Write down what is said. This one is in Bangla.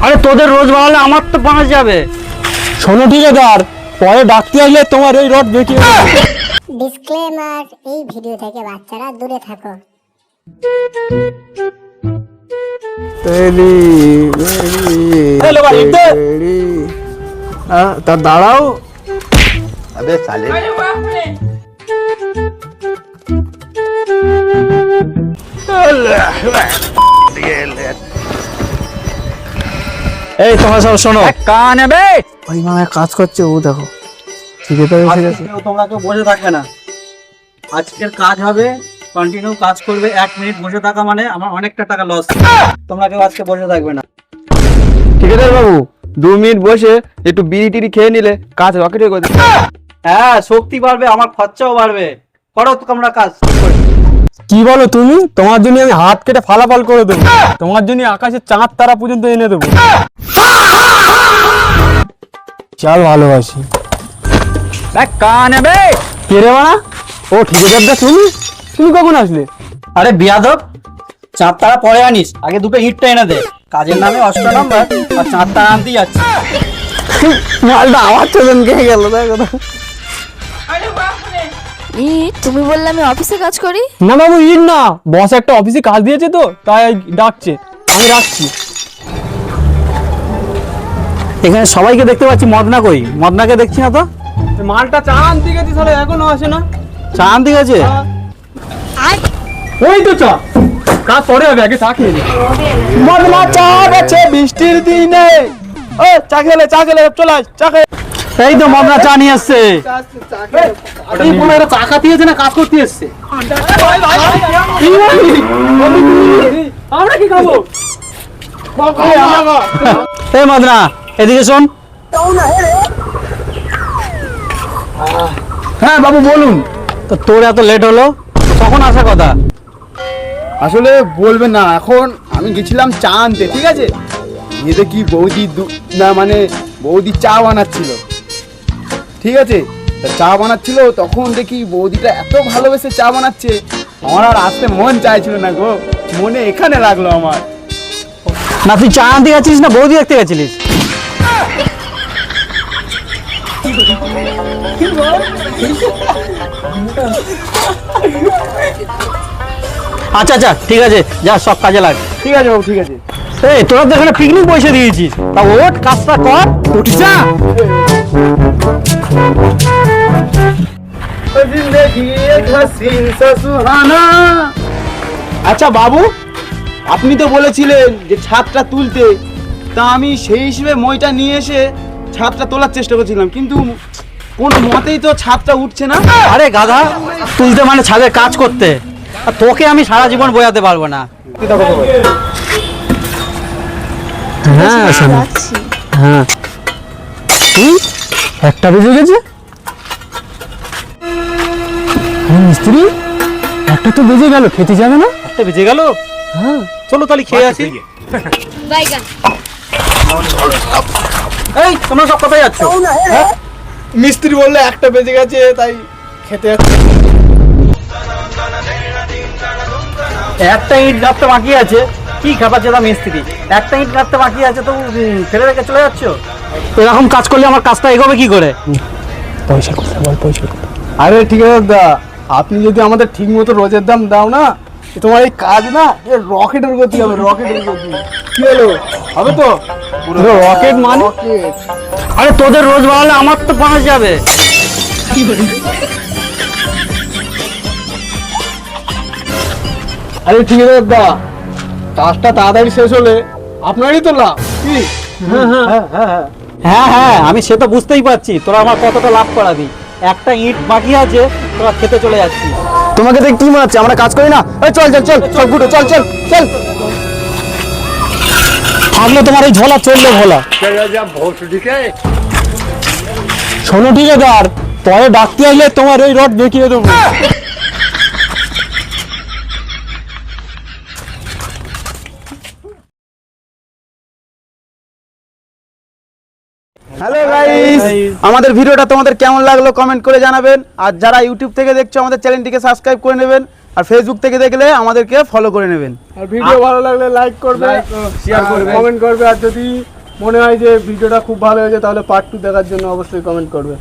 আরে তোদের রোজ বাড়ালে আমার তো বাঁচ যাবে। শোনো ঠিকাদার, পরে ডাকতে আসলে তোমার এই রড দেখিয়ে দেবো। ডিসক্লেমার, এই ভিডিও থেকে বাচ্চারা দূরে থাকো। তা দাঁড়াও। अबे साले এই তোমরা সব শোনো, কান নেবে। ওই মামা কাজ করছে, ও দেখো ঠিকাদার এসে গেছে। তোমরা কেউ বসে থাকবে না, আজকের কাজ হবে, কন্টিনিউ কাজ করবে। 1 মিনিট বসে থাকা মানে আমার অনেকটা টাকা লস। তোমরা কেউ আজকে বসে থাকবে না। ঠিকাদার বাবু 2 মিনিট বসে একটু বিড়ি টিড়ি খেয়ে নিলে কাজ রকেট হয়ে যাবে। হ্যাঁ, শক্তি বাড়বে, আমার খরচাও বাড়বে। করো তোমরা কাজ। কি বলো তুমি? তোমার জন্য আমি হাত কেটে ফালাফাল করে দেবো, তোমার জন্য আকাশে চাঁদ তারা পর্যন্ত এনে দেবো। চল ভালোবাসি। কান নেবে। কে রে মানা? ও ঠিকাদারটা, তুমি তুমি কখন আসলে? আরে বিয়াদব, চাঁদ তারা পরে আনিস, আগে দুটো ইটটা এনে দে। কাজের নামে 8 নম্বর আর চাঁদ তারা আনতেই যাচ্ছে। মালটা আমার চোদন খেয়ে গেল। দেখো তুমি বললে আমি অফিসে কাজ করি? না বাবু, ইন না, বস একটা অফিসে কাজ দিয়েছে তো তাই ডাকছে, আমি রাখছি। এখানে সবাইকে দেখতে পাচ্ছি, মদনা কই? মদনাকে দেখছি না তো। মালটা চা আনতে গেছি, তাহলে এখনো আসে না। চা আনতে গেছে? ওই তো চা, কাজ পরে হবে, আগে চা খেয়ে নি। মদনা চা গেছে বৃষ্টির দিনে। ও চা খেলে চলে আস, চা খেয়ে। এই তো মদনা চা নিয়ে আসছে। এই পুরো এরা চা খাতে এসেছে না কাজ করতে এসছে? আমরা কি খাবো? এই মদনা, এদিকে শোন। হ্যাঁ বাবু বলুন। তো তোর এত লেট হলো, কখন আসার কথা? আসলে বলবেন না, এখন আমি গেছিলাম চা আনতে, ঠিক আছে? গিয়ে দেখি বৌদি না মানে বৌদি চা বানাচ্ছিল, ঠিক আছে? তা চা বানাচ্ছিল, তখন দেখি বৌদিটা এত ভালোবেসে চা বানাচ্ছে, আমার আর আসতে মন চাইছিল না গো, মনে এখানে লাগলো আমার। না তুই চা আনতে গেছিলিস না বৌদি দেখতে গেছিলিস? আচ্ছা আচ্ছা, ঠিক আছে, যা সব কাজে লাগ। ঠিক আছে বাবু, ঠিক আছে। এই তোরা তো এখানে পিকনিক বসে দিয়েছিস, তা ওট কাজটা কর, উঠি যা। আচ্ছা বাবু, আপনি তো বলেছিলেন যে ছাদটা তুলতে, তা আমি সেই হিসেবে মইটা নিয়ে এসে ছাদটা তোলার চেষ্টা করছিলাম, কিন্তু কোনো মতেই তো ছাদটা উঠছে না। আরে গাধা, তুলতে মানে ছাদের কাজ করতে, আর তোকে আমি সারা জীবন বোঝাতে পারবো না। হ্যাঁ শোনো, হ্যাঁ একটা বেজে গেছে। মিস্ত্রি, একটা তো বেজে গেল, খেতে যাবে না? একটা বেজে গেল, হ্যাঁ চলো তাহলে খেয়ে আসি। এই তোমরা সব কোথায় যাচ্ছ? মিস্ত্রি বললে একটা বেজে গেছে, তাই খেতে যাচ্ছে। একটা ইট গাঁথতে বাকি আছে, কি খাপাচ্ছে তা মিস্ত্রি? একটা ইট গাঁথতে বাকি আছে তো ফেলে রেখে চলে যাচ্ছ? এরকম কাজ করলে আমার কাজটা এগোবে কি করে? পয়সা কথা বল, পয়সা কথা। আরে ঠিক আছে দা, আপনি যদি আমাদের ঠিক মতো রোজের দাম দাও না, তোমার এই কাজ না রকেটের গতি হবে, রকেটের গতি। কি হলো, হবে তো? রকেট মানে? আরে তোদের রোজ বাড়ালে আমার তো বাঁচ যাবে। আরে ঠিক আছে দা, কাজটা তাড়াতাড়ি শেষ হলে আপনারই তো লাভ। কি? হ্যাঁ হ্যাঁ, আমি সে তো বুঝতেই পারছি তোরা আমার কতটা লাভ করাবি। একটা ইট বাকি আছে, তোরা খেতে চলে যাচ্ছি। তোমাকে দেখ কি মনে হচ্ছে আমরা কাজ করি না? এই চল চল চল চল গুটো, চল চল চল। থাকলে তোমার এই ঝোলা চললে ভোলা। শোনো ঠিকাদার, পরে ডাকতে আসলে তোমার এই রড দেখিয়ে দেবো। হ্যালো গাইস, আমাদের ভিডিওটা তোমাদের কেমন লাগলো কমেন্ট করে জানাবেন। আর যারা ইউটিউব থেকে দেখছো আমাদের চ্যানেলটিকে সাবস্ক্রাইব করে নেবেন, আর ফেসবুক থেকে দেখলে আমাদেরকে ফলো করে নেবেন। আর ভিডিও ভালো লাগলে লাইক করবে, শেয়ার করবে, কমেন্ট করবে, আর যদি মনে হয় যে ভিডিওটা খুব ভালো হয়েছে তাহলে পার্ট 2 দেখার জন্য অবশ্যই কমেন্ট করবে।